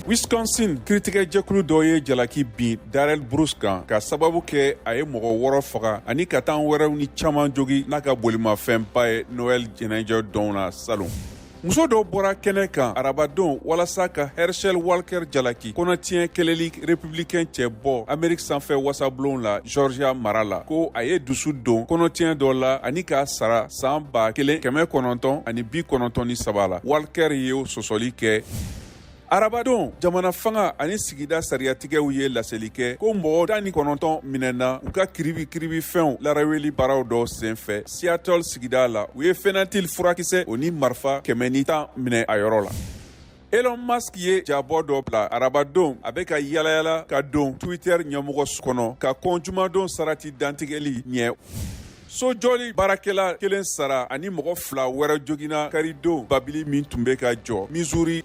Wisconsin kiritigɛjɛkulu dɔ ye jalaki bin Darrell Bruce kan ka sababu kɛ a ye mɔgɔ 6 faga ani ka tan wɛrɛw ni caman jogi n'a ka bolimafɛnba ye Noël ɲɛnajɛ dɔn na salon. Muso dɔw bɔra kɛnɛ kan arabadon walasa ka Herschel Walker jalaki kɔnɔtiɲɛ kɛlɛli républicain cɛ bɔ Amérique sanfɛ wasabulon la Georgia mara la ko a ye dusu don kɔnɔtiɲɛ dɔ la ani k'a sara san 1993 la. Walker ye sɔsɔli kɛ. Arabadon jamana fanga ani sigida sariyatigɛw ye laseli kɛ ko mɔgɔ 19 minɛna u ka kiribi fɛnw laraweli baaraw dɔ senfɛ Seattle sigida la. U ye fentanyl furakisɛ o ni marifa 110 minɛ a yɔrɔ la. Elon Musk ye jabɔ dɔ bila arabadon a bɛ ka yalayala ka don Twitter ɲɛmɔgɔ kɔnɔ ka kɔnjumadon sarati dantigɛli ɲɛ. Sojɔli baarakɛla 1 sara ani mɔgɔ 2 wɛrɛ jogina karidon babili min tun bɛ ka jɔ Missouri